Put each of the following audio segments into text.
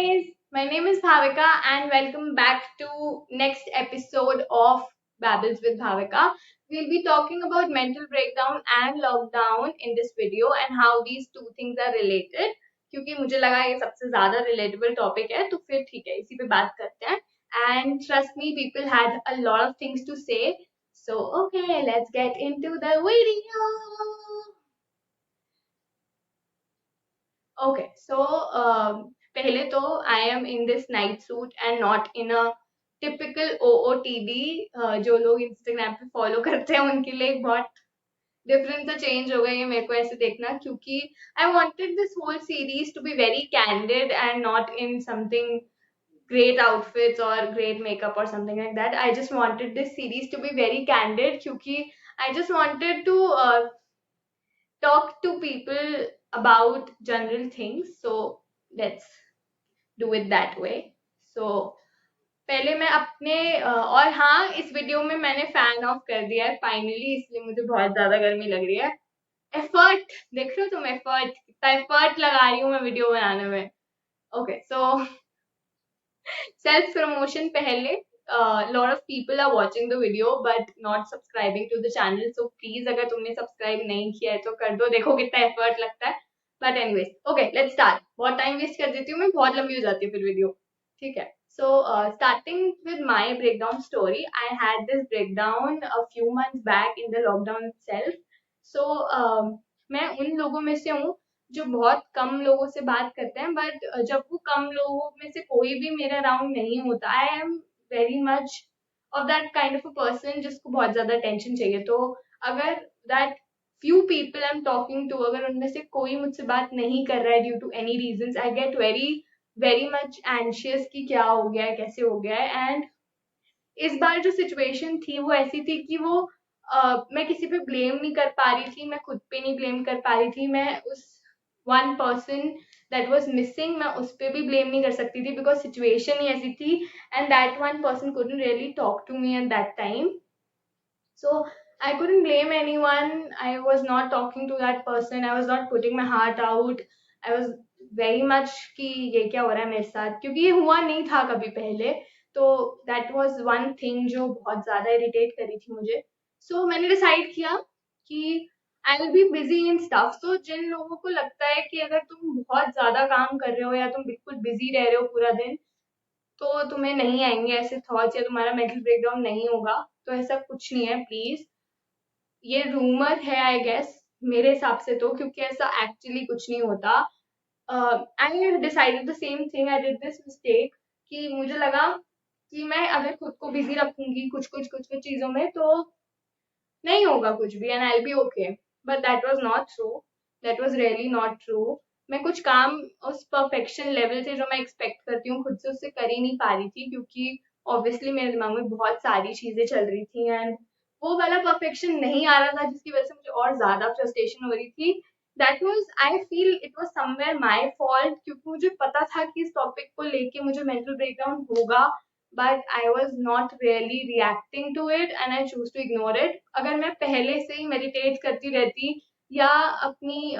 guys, my name is Bhavika and welcome back to next episode of Babbles with Bhavika. We'll be talking about mental breakdown and lockdown in this video and how these two things are related. क्योंकि मुझे लगा ये सबसे ज़्यादा relatable topic है तो फिर ठीक है इसी पे बात करते हैं. And trust me, people had a lot of things to say. So okay, let's get into the video. Okay, so पहले तो I am in this night suit and not in a typical OOTD. जो लोग Instagram पे follow करते हैं उनके लिए एक बहुत डिफरेंस सा चेंज हो गया ये मेरे को ऐसे देखना क्योंकि I wanted this whole series to be very candid and not in something great outfits or great makeup or something like that. I just wanted this series to be very candid क्योंकि I just wanted to talk to people about general things. So let's do it that way. So पहले मैं अपने और हाँ इस video में मैंने fan of कर दिया है फाइनली, इसलिए मुझे बहुत ज्यादा गर्मी लग रही है. एफर्ट देख रहे हो तुम, एफर्ट कितना एफर्ट लगा रही हूँ मैं वीडियो बनाने में. ओके सो self promotion पहले. Lot of people are watching the video but not subscribing to the channel, so please अगर तुमने सब्सक्राइब नहीं किया है तो कर दो. देखो कितना एफर्ट लगता है. But anyways okay let's start. बहुत टाइम वेस्ट कर देती हूँ मैं, बहुत लंबी हो जाती है फिर वीडियो. ठीक है. So starting with my breakdown story, I had this breakdown a few months back in the lockdown itself. So मैं उन लोगों में से हूँ जो बहुत कम लोगों से बात करते हैं, बट जब वो कम लोगों में से कोई भी मेरे अराउंड नहीं होता, I am very much of that kind of a person जिसको बहुत ज्यादा टेंशन चाहिए. तो अगर that few people I am talking to, अगर उनमें से कोई मुझसे बात नहीं कर रहा है due to any reasons, I get very much anxious कि क्या हो गया है, कैसे हो गया है. एंड इस बार जो सिचुएशन थी वो ऐसी थी कि वो मैं किसी पे ब्लेम नहीं कर पा रही थी, मैं खुद पे नहीं ब्लेम कर पा रही थी, मैं उस one person that was missing मैं उस पे भी ब्लेम नहीं कर सकती थी बिकॉज सिचुएशन ही ऐसी थी and that one person couldn't really talk to me at that time. So I couldn't blame anyone. I was not talking to that person. I was not putting my heart out. I was very much कि ये क्या हो रहा है मेरे साथ, क्योंकि ये हुआ नहीं था कभी पहले. तो दैट वाज वन थिंग जो बहुत ज़्यादा इरिटेट करी थी मुझे. सो मैंने डिसाइड किया कि I will be busy in stuff. So जिन लोगों को लगता है कि अगर तुम बहुत ज़्यादा काम कर रहे हो या तुम बिल्कुल बिजी रह रहे हो पूरा दिन तो तुम्हें नहीं आएंगे ऐसे थॉट्स या तुम्हारा मेंटल ब्रेकडाउन नहीं होगा, तो ऐसा कुछ नहीं है प्लीज. ये रूमर है आई गेस मेरे हिसाब से तो, क्योंकि ऐसा एक्चुअली कुछ नहीं होता. I decided the same thing, I did this mistake कि मुझे लगा कि मैं अगर खुद को बिजी रखूंगी कुछ चीजों में तो नहीं होगा कुछ भी and I be okay. But that was not true. That was really not true. मैं कुछ काम उस परफेक्शन लेवल से जो मैं एक्सपेक्ट करती हूँ खुद से उससे कर ही नहीं पा रही थी, क्योंकि ऑब्वियसली मेरे दिमाग में बहुत सारी चीजें चल रही थी एंड वो वाला परफेक्शन नहीं आ रहा था जिसकी वजह से मुझे और ज्यादा फ्रस्ट्रेशन हो रही थी. That was I feel it was somewhere my fault, क्योंकि मुझे पता था कि इस टॉपिक को लेके मुझे मेंटल ब्रेकडाउन होगा, but I was not really reacting to it and I choose to ignore it. अगर मैं पहले से ही मेडिटेट करती रहती या अपनी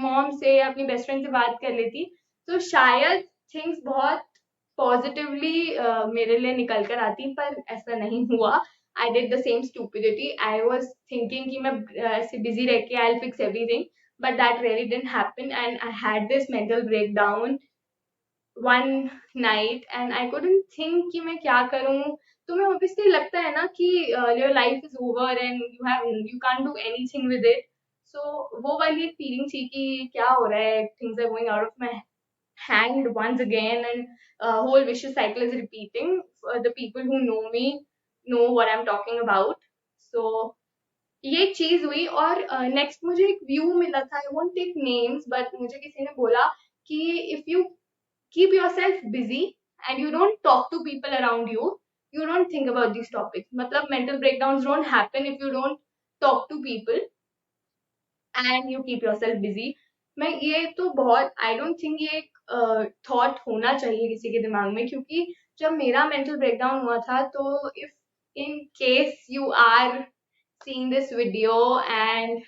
मॉम से या अपनी बेस्ट फ्रेंड से बात कर लेती तो शायद थिंग्स बहुत पॉजिटिवली मेरे लिए निकल कर आती, पर ऐसा नहीं हुआ. I did the same stupidity. I was thinking कि मैं ऐसे बिजी रह के I will fix everything, but that really didn't happen and I had this mental breakdown one night and I couldn't think कि मैं क्या करूं. तुम्हें ऑब्वियसली लगता है ना कि your life is over and you can't do anything with it. So वो वाली एक फीलिंग थी कि क्या हो रहा है, things are going out of my hand once again and whole vicious cycle is repeating. The people who know me know what I'm talking about. So ये चीज हुई और नेक्स्ट मुझे एक व्यू मिला था. I won't take names but मुझे किसी ने बोला कि if you keep yourself busy and you don't talk to people around you, you don't think about these topics. मतलब mental breakdowns don't happen if you don't talk to people and you keep yourself busy. मैं ये तो बहुत I don't think ये एक thought होना चाहिए किसी के दिमाग में, क्योंकि जब मेरा मेंटल ब्रेकडाउन हुआ था तो if in case you are seeing this video and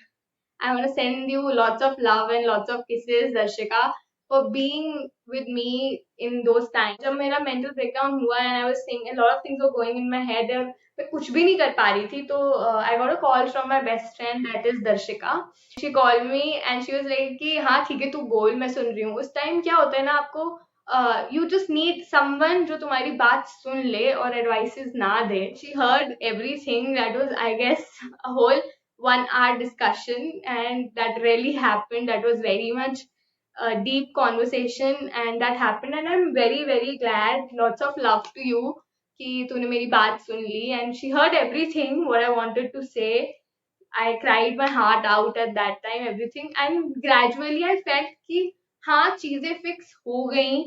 I want to send you lots of love and lots of kisses, Darshika. for being with me in those times. जब मेरा mental breakdown हुआ and I was saying a lot of things were going in my head और मैं कुछ भी नहीं कर पा रही थी, तो I got a call from my best friend, that is Darshika. She called me and she was like कि हाँ ठीक है, तू बोल, मैं सुन रही हूँ. उस टाइम क्या होता है ना, आपको you just need someone जो तुम्हारी बात सुन ले और advices ना दे. She heard everything. That was, I guess, a whole 1 hour discussion, and that really happened. That was very much a deep conversation, and that happened, and I'm very very glad. Lots of love to you कि तूने मेरी बात सुन ली, and she heard everything what I wanted to say. I cried my heart out at that time, everything, and gradually I felt कि हाँ चीजें fix हो गई,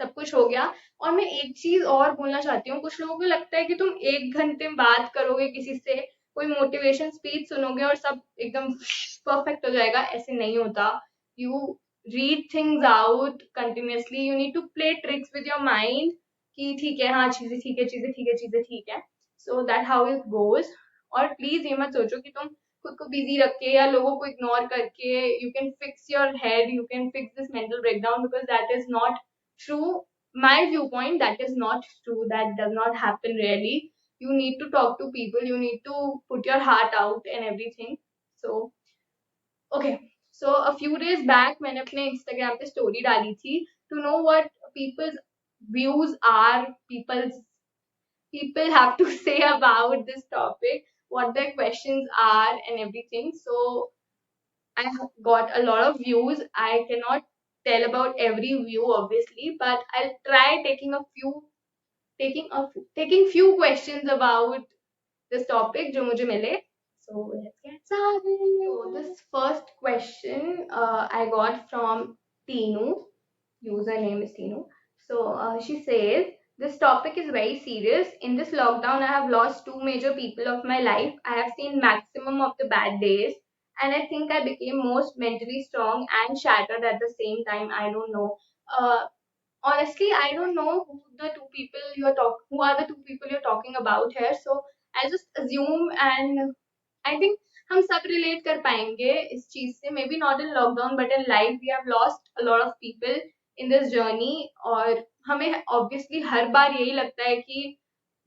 सब कुछ हो गया. और मैं एक चीज और बोलना चाहती हूँ, कुछ लोगों को लगता है कि तुम 1 घंटे बात करोगे किसी से, कोई मोटिवेशन स्पीच सुनोगे और सब एकदम परफेक्ट हो जाएगा. ऐसे नहीं होता. You read things out continuously. You need to play tricks with your mind कि ठीक है, हाँ चीजें ठीक है, चीजें ठीक है, चीजें ठीक है. So that how it goes. और प्लीज ये मत सोचो कि तुम खुद को बिजी रख के या लोगों को इग्नोर करके you can fix your head, you can fix this mental breakdown, because that is not true. My viewpoint, that is not true. That does not happen really. You need to talk to people, you need to put your heart out and everything. So okay, so a few days back मैंने अपने Instagram पे story डाली थी to know what people's views are, people have to say about this topic, what their questions are and everything. So I have got a lot of views. I cannot tell about every view obviously, but I'll try taking few questions about this topic जो मुझे मिले. So let's get started. So this first question I got from Tinu. Username is Tinu. So she says, this topic is very serious. In this lockdown, I have lost two major people of my life. I have seen maximum of the bad days, and I think I became most mentally strong and shattered at the same time. I don't know. Uh, Honestly, I don't know who are the two people you're talking about here. So I'll just assume, and I think हम सब relate कर पाएंगे इस चीज से. Maybe not in lockdown, but in life we have lost a lot of people in this journey. और हमें obviously हर बार यही लगता है कि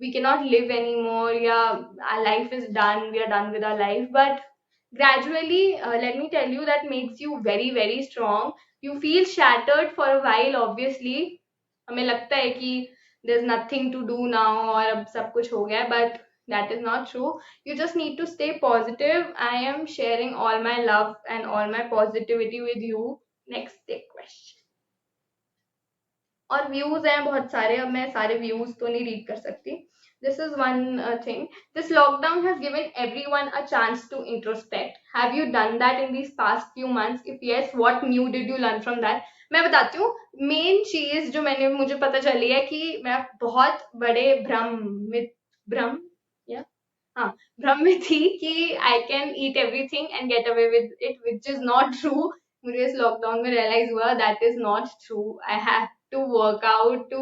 we cannot live anymore, yeah, our life is done, we are done with our life. But gradually, let me tell you, that makes you very very strong. You feel shattered for a while obviously. हमें लगता है कि there's nothing to do now और अब सब कुछ हो गया है, but that is not true. You just need to stay positive. I am sharing all my love and all my positivity with you. Next take question. और views हैं बहुत सारे, अब मैं सारे व्यूज तो नहीं रीड कर सकती. This is one thing. This lockdown has given everyone a chance to introspect. Have you done that in these past few months? If yes, what new did you learn from that? मैं बताती हूँ. Main चीज जो मुझे पता चली है कि मैं बहुत बड़े भ्रम या हाँ भ्रम में थी कि I can eat everything and get away with it, which is not true. मुझे इस लॉकडाउन में रियलाइज हुआ that is not true. I have to work out to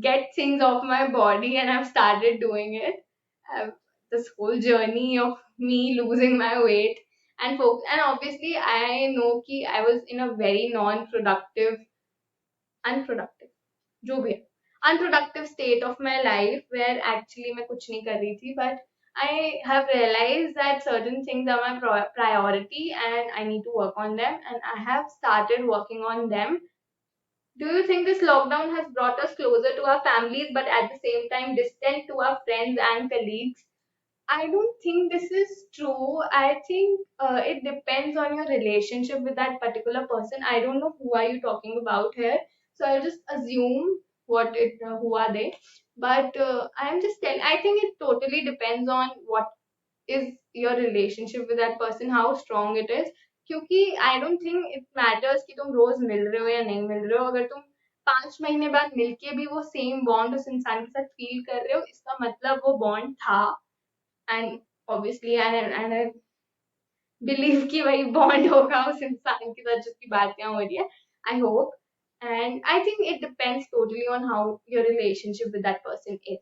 get things off my body, and I've started doing it. This whole journey of me losing my weight and obviously I know कि I was in a very unproductive जो भी है unproductive state of my life where actually मैं कुछ नहीं कर रही थी, but I have realized that certain things are my priority and I need to work on them, and I have started working on them. Do you think this lockdown has brought us closer to our families but at the same time distant to our friends and colleagues? I don't think this is true. I think it depends on your relationship with that particular person. I don't know who are you talking about here, so I'll just assume who are they. But I'm just telling. I think it totally depends on what is your relationship with that person, how strong it is. क्योंकि I don't think it matters कि तुम रोज मिल रहे हो या नहीं मिल रहे हो. अगर तुम 5 महीने बाद मिलके भी वो सेम बॉन्ड उस इंसान के साथ फील कर रहे हो, इसका मतलब वो बॉन्ड था. एंड ऑब्वियसली एंड बिलीव कि वही बॉन्ड होगा उस इंसान के साथ जिसकी बात यहाँ हो रही है. I hope. And I think it depends totally on how your relationship with that person is.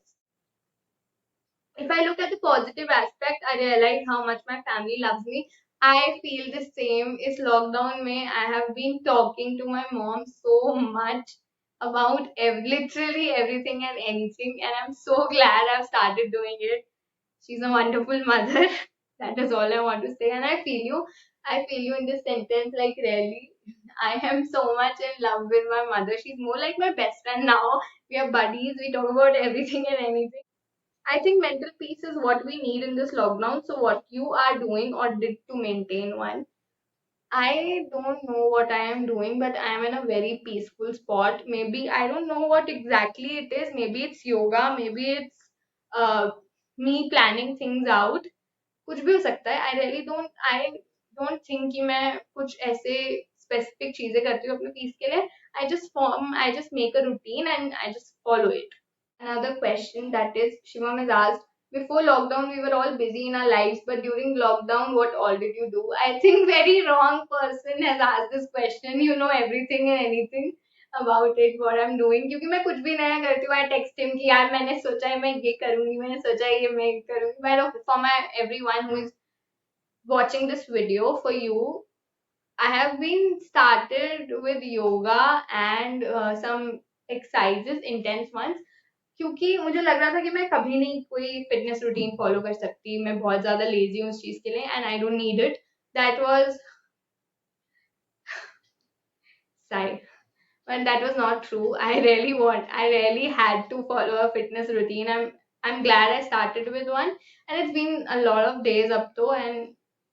If I look at the positive aspect, I realize how much my family loves me. I feel the same. Is lockdown में I have been talking to my mom so much about literally everything and anything, and I'm so glad I've started doing it. She's a wonderful mother. That is all I want to say. And I feel you. I feel you in this sentence. Like really, I am so much in love with my mother. She's more like my best friend now. We are buddies. We talk about everything and anything. I think mental peace is what we need in this lockdown. So, what you are doing or did to maintain one? I don't know what I am doing, but I am in a very peaceful spot. Maybe I don't know what exactly it is. Maybe it's yoga. Maybe it's uh, me planning things out. कुछ भी हो सकता है. I don't think कि मैं कुछ ऐसे specific चीजें करती हूँ अपने peace के लिए. I just make a routine and I just follow it. Another question that is Shivam has asked, before lockdown we were all busy in our lives, but during lockdown what all did you do? I think very wrong person has asked this question. You know everything and anything about it, what I'm doing. क्योंकि मैं कुछ भी नया करती हूँ, I text him कि यार मैंने सोचा है मैं ये करूंगी, मैंने सोचा है ये मैं करूंगी. But for my everyone who is watching this video, for you, I have been started with yoga and some exercises, intense ones. क्योंकि मुझे लग रहा था कि मैं कभी नहीं कोई फिटनेस रूटीन फॉलो कर सकती, मैं बहुत ज्यादा लेजी हूँ उस चीज के लिए and I don't need it. That was side. But that was not true. I really had to follow a fitness routine. I'm glad I started with one, and it's been a lot of days up to, and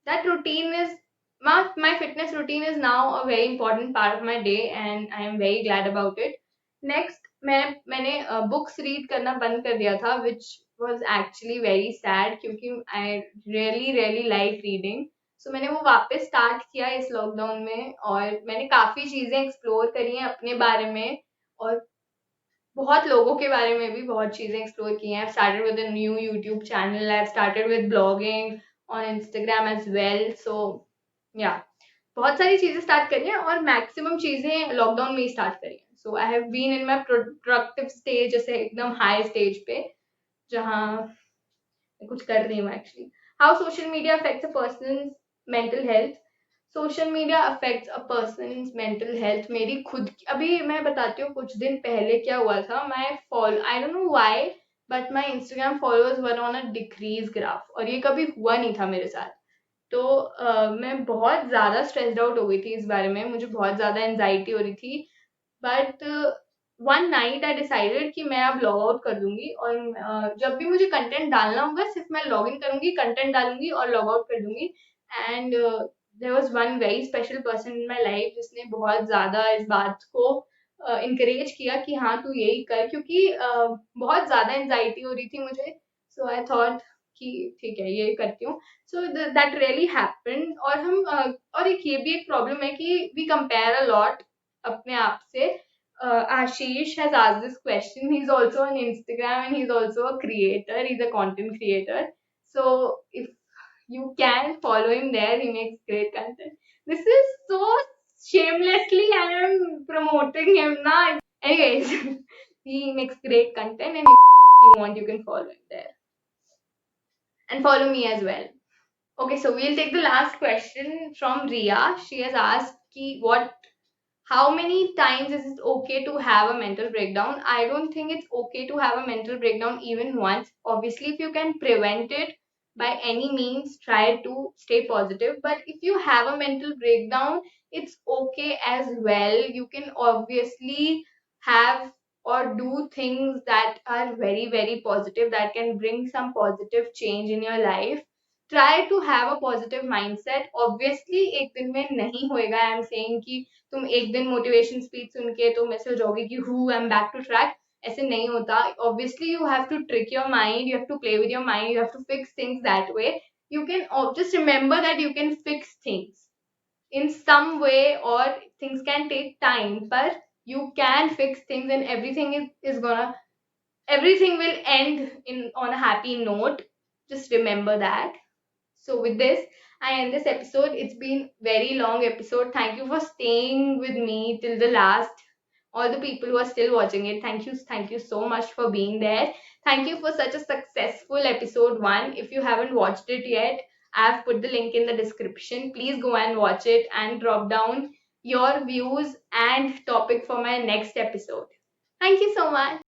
that routine is my fitness routine is now a very important part of my day, and I am very glad about it. Next, मैंने books read करना बंद कर दिया था, which was actually very sad क्योंकि I really like reading. सो मैंने वो वापस स्टार्ट किया इस लॉकडाउन में और मैंने काफी चीजें एक्सप्लोर करी हैं अपने बारे में और बहुत लोगों के बारे में भी बहुत चीजें एक्सप्लोर की हैं. I started with a new YouTube channel. I started with blogging on Instagram as well. So yeah बहुत सारी चीजें स्टार्ट करी हैं और मैक्सिमम चीजें लॉकडाउन में ही स्टार्ट करी हैं. So I have been in my productive stage, जैसे एकदम हाई स्टेज पे जहाँ मैं कुछ कर रही हूँ actually. How social media affects a person mental health. Social media affects a person mental health. मेरी खुद की अभी मैं बताती हूँ कुछ दिन पहले क्या हुआ था. मैं follow I don't know why but my Instagram followers were on a decrease graph और ये कभी हुआ नहीं था मेरे साथ. तो मैं बहुत ज़्यादा स्ट्रेस्ड आउट हो गई थी इस बारे में. मुझे बहुत ज़्यादा एनजाइटी हो रही थी. But one night I decided कि मैं अब लॉग आउट कर दूंगी और जब भी मुझे कंटेंट डालना होगा सिर्फ मैं लॉग इन करूंगी, कंटेंट डालूंगी और लॉग आउट कर दूंगी. And there was one very special person in my life जिसने बहुत ज़्यादा इस बात को इनकरेज किया कि हाँ तू यही कर, क्योंकि बहुत ज़्यादा एनजाइटी हो रही थी मुझे. सो आई थॉट कि ठीक है ये करती हूँ. So that really happened. और हम और एक ये भी एक प्रॉब्लम है कि वी कंपेयर अ लॉट अपने आप से. Ashish has asked this question. He's also on Instagram and he's also a creator. He's a content creator. So if you can follow him there, he makes great content. This is so shamelessly I am promoting him now. Anyways, he makes great content, and if you want, you can follow him there and follow me as well. Okay, so we'll take the last question from Ria. She has asked ki what how many times is it okay to have a mental breakdown? I don't think it's okay to have a mental breakdown even once. Obviously, if you can prevent it by any means, try to stay positive. But if you have a mental breakdown, it's okay as well. You can obviously have or do things that are very positive, that can bring some positive change in your life. Try to have a positive mindset. Obviously एक दिन में नहीं होएगा. I am saying कि तुम एक दिन motivation speech सुन के तुम ऐसे हो जाओगे कि who I am back to track. ऐसे नहीं होता. Obviously you have to trick your mind, you have to play with your mind, you have to fix things that way. You can just remember that you can fix things in some way, or things can take time, but you can fix things, and is gonna everything will end in on a happy note. Just remember that. So with this, I end this episode. It's been very long episode. Thank you for staying with me till the last. All the people who are still watching it, thank you so much for being there. Thank you for such a successful episode 1. If you haven't watched it yet, I've put the link in the description. Please go and watch it and drop down your views and topic for my next episode. Thank you so much.